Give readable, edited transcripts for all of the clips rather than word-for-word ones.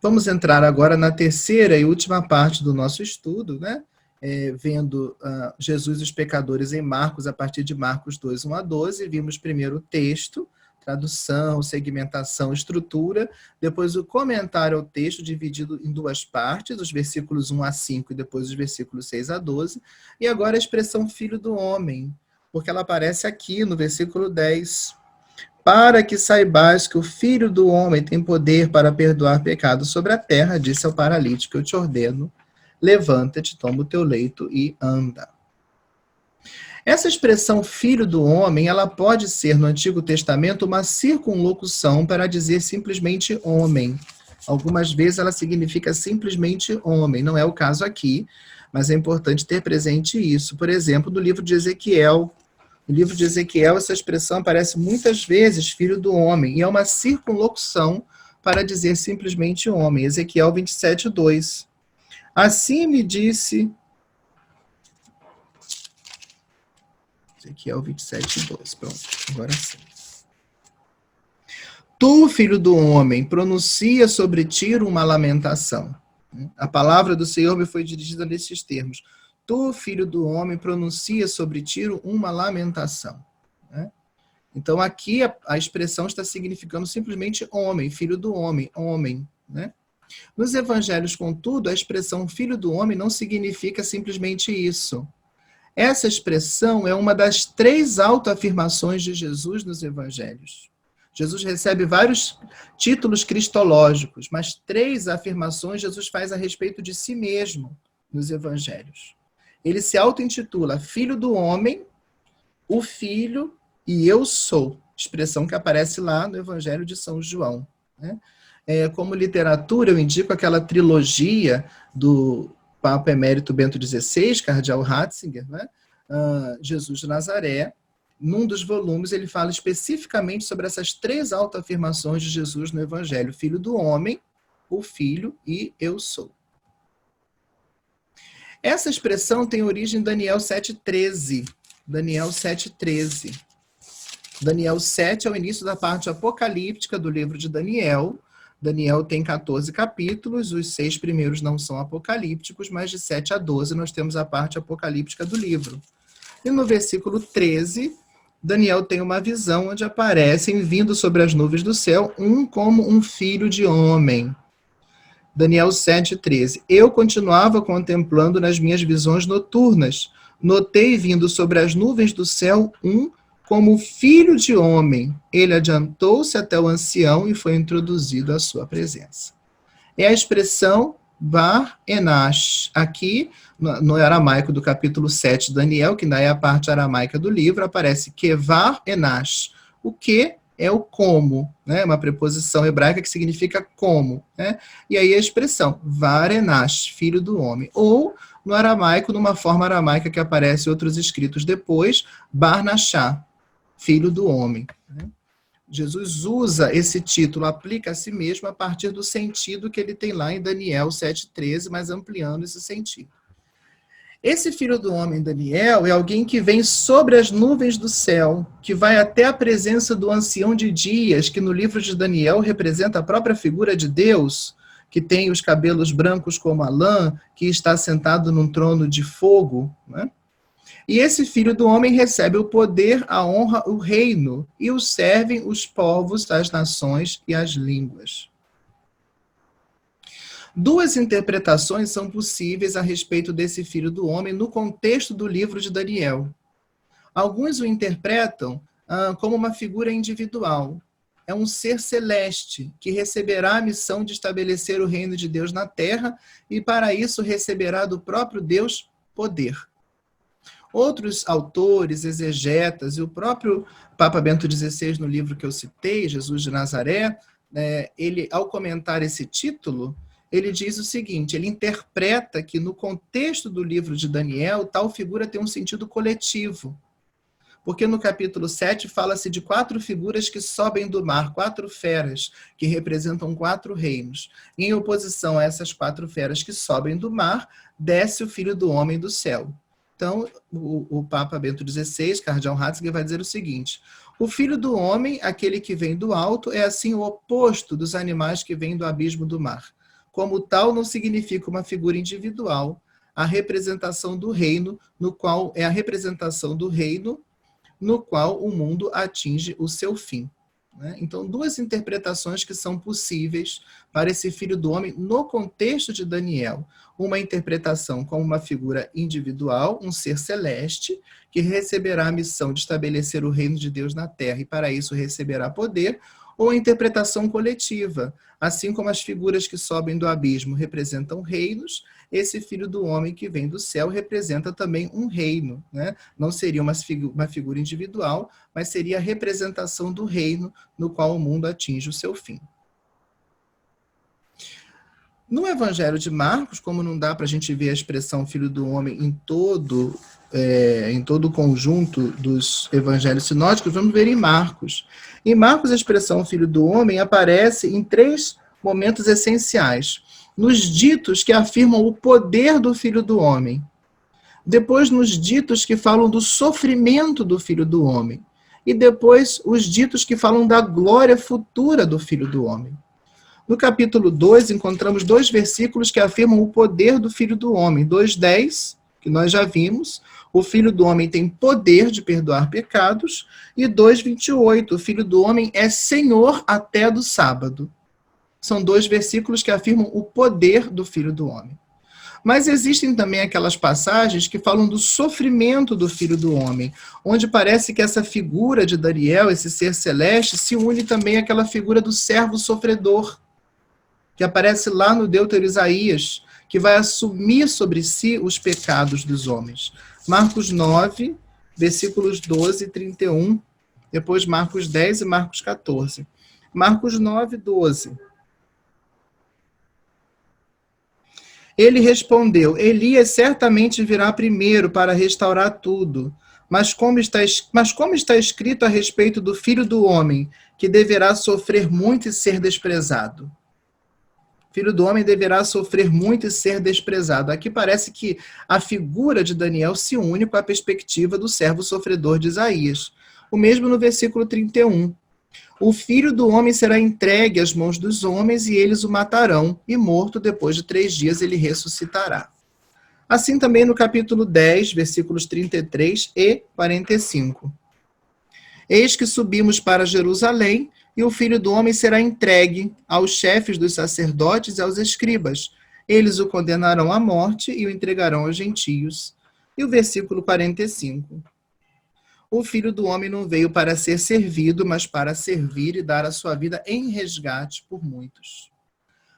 Vamos entrar agora na terceira e última parte do nosso estudo, né? Vendo Jesus e os pecadores em Marcos, a partir de Marcos 2, 1 a 12. Vimos primeiro o texto, tradução, segmentação, estrutura, depois o comentário ao texto, dividido em duas partes, os versículos 1 a 5 e depois os versículos 6 a 12, e agora a expressão filho do homem, porque ela aparece aqui no versículo 10. Para que saibais que o Filho do Homem tem poder para perdoar pecados sobre a terra, disse ao paralítico, eu te ordeno, levanta-te, toma o teu leito e anda. Essa expressão Filho do Homem, ela pode ser no Antigo Testamento uma circunlocução para dizer simplesmente homem. Algumas vezes ela significa simplesmente homem, não é o caso aqui, mas é importante ter presente isso. Por exemplo, no livro de Ezequiel, no livro de Ezequiel, essa expressão aparece muitas vezes, filho do homem, e é uma circunlocução para dizer simplesmente homem. Ezequiel 27, 2. Assim me disse... Ezequiel 27, 2. Pronto, agora sim. Tu, filho do homem, pronuncia sobre ti uma lamentação. A palavra do Senhor me foi dirigida nesses termos. Tu, filho do homem, pronuncia sobre ti uma lamentação. Né? Então, aqui a expressão está significando simplesmente homem, filho do homem, homem. Né? Nos evangelhos, contudo, a expressão filho do homem não significa simplesmente isso. Essa expressão é uma das 3 autoafirmações de Jesus nos evangelhos. Jesus recebe vários títulos cristológicos, mas 3 afirmações Jesus faz a respeito de si mesmo nos evangelhos. Ele se auto-intitula Filho do Homem, o Filho e eu sou, expressão que aparece lá no Evangelho de São João. Né? Como literatura, eu indico aquela trilogia do Papa Emérito Bento XVI, Cardeal Ratzinger, né? Jesus de Nazaré. Num dos volumes, ele fala especificamente sobre essas 3 autoafirmações de Jesus no Evangelho. Filho do Homem, o Filho e eu sou. Essa expressão tem origem em Daniel 7,13. Daniel 7,13. Daniel 7 é o início da parte apocalíptica do livro de Daniel. Daniel tem 14 capítulos, os 6 primeiros não são apocalípticos, mas de 7 a 12 nós temos a parte apocalíptica do livro. E no versículo 13, Daniel tem uma visão onde aparecem, vindo sobre as nuvens do céu, como um filho de homem. Daniel 7,13. Eu continuava contemplando nas minhas visões noturnas. Notei vindo sobre as nuvens do céu como filho de homem. Ele adiantou-se até o ancião e foi introduzido à sua presença. É a expressão Var Enash. Aqui, no aramaico do capítulo 7 de Daniel, que ainda é a parte aramaica do livro, aparece Kevar Enash. O que é o como, né? Uma preposição hebraica que significa como, né? E aí a expressão Varenash, filho do homem, ou no aramaico, numa forma aramaica que aparece em outros escritos depois, Barnachá, filho do homem. Né? Jesus usa esse título, aplica a si mesmo a partir do sentido que ele tem lá em Daniel 7,13, mas ampliando esse sentido. Esse filho do homem, Daniel, é alguém que vem sobre as nuvens do céu, que vai até a presença do ancião de dias, que no livro de Daniel representa a própria figura de Deus, que tem os cabelos brancos como a lã, que está sentado num trono de fogo. Né? E esse filho do homem recebe o poder, a honra, o reino, e o servem os povos, as nações e as línguas. 2 interpretações são possíveis a respeito desse filho do homem no contexto do livro de Daniel. Alguns o interpretam como uma figura individual. É um ser celeste que receberá a missão de estabelecer o reino de Deus na terra e para isso receberá do próprio Deus poder. Outros autores, exegetas e o próprio Papa Bento XVI no livro que eu citei, Jesus de Nazaré, ele, ao comentar esse título, ele diz o seguinte, ele interpreta que no contexto do livro de Daniel, tal figura tem um sentido coletivo. Porque no capítulo 7 fala-se de 4 figuras que sobem do mar, 4 feras, que representam 4 reinos. E em oposição a essas 4 feras que sobem do mar, desce o Filho do Homem do céu. Então, o Papa Bento XVI, Cardeal Ratzinger, vai dizer o seguinte, o Filho do Homem, aquele que vem do alto, é assim o oposto dos animais que vêm do abismo do mar. como tal, não significa uma figura individual, a representação do reino, no qual é a representação do reino no qual o mundo atinge o seu fim. Então, duas interpretações que são possíveis para esse filho do homem no contexto de Daniel. Uma interpretação como uma figura individual, um ser celeste, que receberá a missão de estabelecer o reino de Deus na terra e para isso receberá poder, ou a interpretação coletiva, assim como as figuras que sobem do abismo representam reinos, esse filho do homem que vem do céu representa também um reino, Não seria uma figura individual, mas seria a representação do reino no qual o mundo atinge o seu fim. No Evangelho de Marcos, como não dá para a gente ver a expressão filho do homem em todo o conjunto dos evangelhos sinóticos, vamos ver em Marcos. Em Marcos, a expressão filho do homem aparece em 3 momentos essenciais. Nos ditos que afirmam o poder do filho do homem. Depois, nos ditos que falam do sofrimento do filho do homem. E depois, os ditos que falam da glória futura do filho do homem. No capítulo 2, encontramos 2 versículos que afirmam o poder do filho do homem. 2:10, que nós já vimos, o filho do homem tem poder de perdoar pecados. E 2:28, o filho do homem é senhor até do sábado. São 2 versículos que afirmam o poder do filho do homem. Mas existem também aquelas passagens que falam do sofrimento do filho do homem, onde parece que essa figura de Daniel, esse ser celeste, se une também àquela figura do servo sofredor, que aparece lá no Deutero Isaías, que vai assumir sobre si os pecados dos homens. Marcos 9, versículos 12 e 31, depois Marcos 10 e Marcos 14. Marcos 9, 12. Ele respondeu, Elias certamente virá primeiro para restaurar tudo. Mas como está escrito a respeito do Filho do Homem, que deverá sofrer muito e ser desprezado? Filho do homem deverá sofrer muito e ser desprezado. Aqui parece que a figura de Daniel se une com a perspectiva do servo sofredor de Isaías. O mesmo no versículo 31. O filho do homem será entregue às mãos dos homens e eles o matarão, e morto depois de 3 dias ele ressuscitará. Assim também no capítulo 10, versículos 33 e 45. Eis que subimos para Jerusalém, e o filho do homem será entregue aos chefes dos sacerdotes e aos escribas. Eles o condenarão à morte e o entregarão aos gentios. E o versículo 45. O filho do homem não veio para ser servido, mas para servir e dar a sua vida em resgate por muitos.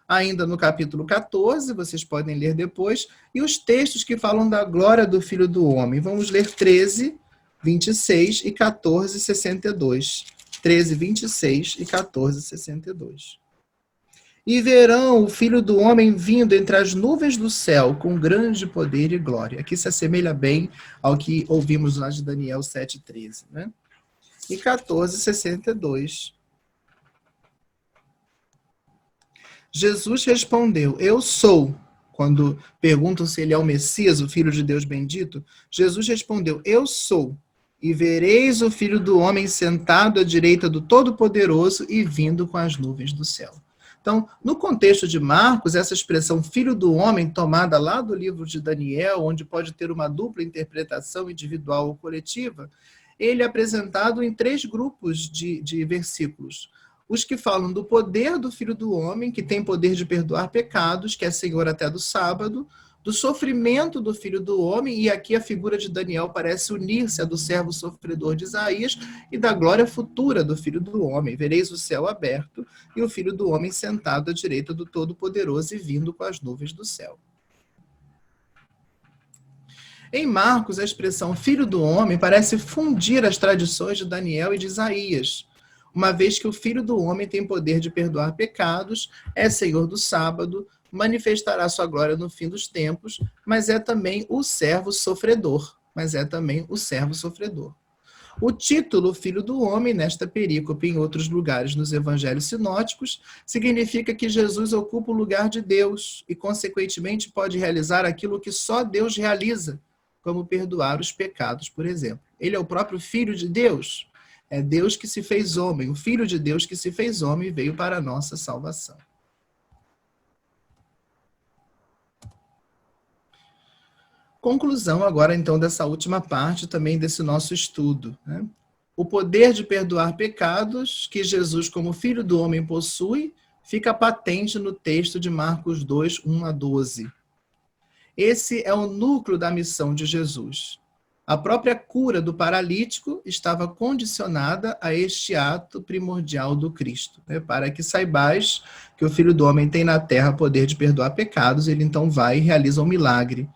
Ainda no capítulo 14, vocês podem ler depois, e os textos que falam da glória do filho do homem. Vamos ler 13, 26 e 14, 62. 13, 26 e 14, 62. E verão o filho do homem vindo entre as nuvens do céu com grande poder e glória. Aqui se assemelha bem ao que ouvimos lá de Daniel 7:13, E 14:62. Jesus respondeu, eu sou. Quando perguntam se ele é o Messias, o Filho de Deus bendito, Jesus respondeu, eu sou. E vereis o Filho do homem sentado à direita do Todo-Poderoso e vindo com as nuvens do céu. Então, no contexto de Marcos, essa expressão filho do homem, tomada lá do livro de Daniel, onde pode ter uma dupla interpretação individual ou coletiva, ele é apresentado em 3 grupos de versículos. Os que falam do poder do filho do homem, que tem poder de perdoar pecados, que é Senhor até do sábado, do sofrimento do filho do homem, e aqui a figura de Daniel parece unir-se à do servo sofredor de Isaías, e da glória futura do filho do homem. Vereis o céu aberto e o filho do homem sentado à direita do Todo-Poderoso e vindo com as nuvens do céu. Em Marcos, a expressão filho do homem parece fundir as tradições de Daniel e de Isaías, uma vez que o filho do homem tem poder de perdoar pecados, é Senhor do sábado, manifestará sua glória no fim dos tempos, mas é também o servo sofredor. O título Filho do Homem, nesta perícope e em outros lugares nos evangelhos sinóticos, significa que Jesus ocupa o lugar de Deus e, consequentemente, pode realizar aquilo que só Deus realiza, como perdoar os pecados, por exemplo. Ele é o próprio Filho de Deus. É Deus que se fez homem, o Filho de Deus que se fez homem e veio para a nossa salvação. Conclusão agora, então, dessa última parte também desse nosso estudo, né? O poder de perdoar pecados que Jesus, como Filho do Homem, possui, fica patente no texto de Marcos 2, 1 a 12. Esse é o núcleo da missão de Jesus. A própria cura do paralítico estava condicionada a este ato primordial do Cristo, né? Para que saibais que o Filho do Homem tem na terra poder de perdoar pecados, ele então vai e realiza um milagre.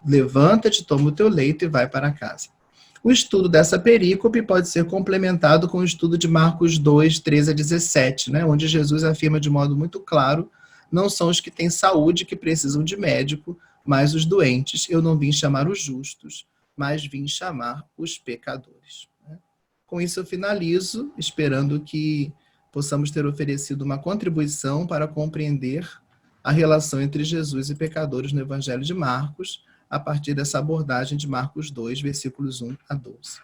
Levanta-te, toma o teu leito e vai para casa. O estudo dessa perícope pode ser complementado com o estudo de Marcos 2, 13 a 17, né? Onde Jesus afirma de modo muito claro: não são os que têm saúde que precisam de médico, mas os doentes. Eu não vim chamar os justos, mas vim chamar os pecadores. Com isso eu finalizo, esperando que possamos ter oferecido uma contribuição para compreender a relação entre Jesus e pecadores no Evangelho de Marcos, a partir dessa abordagem de Marcos 2, versículos 1 a 12.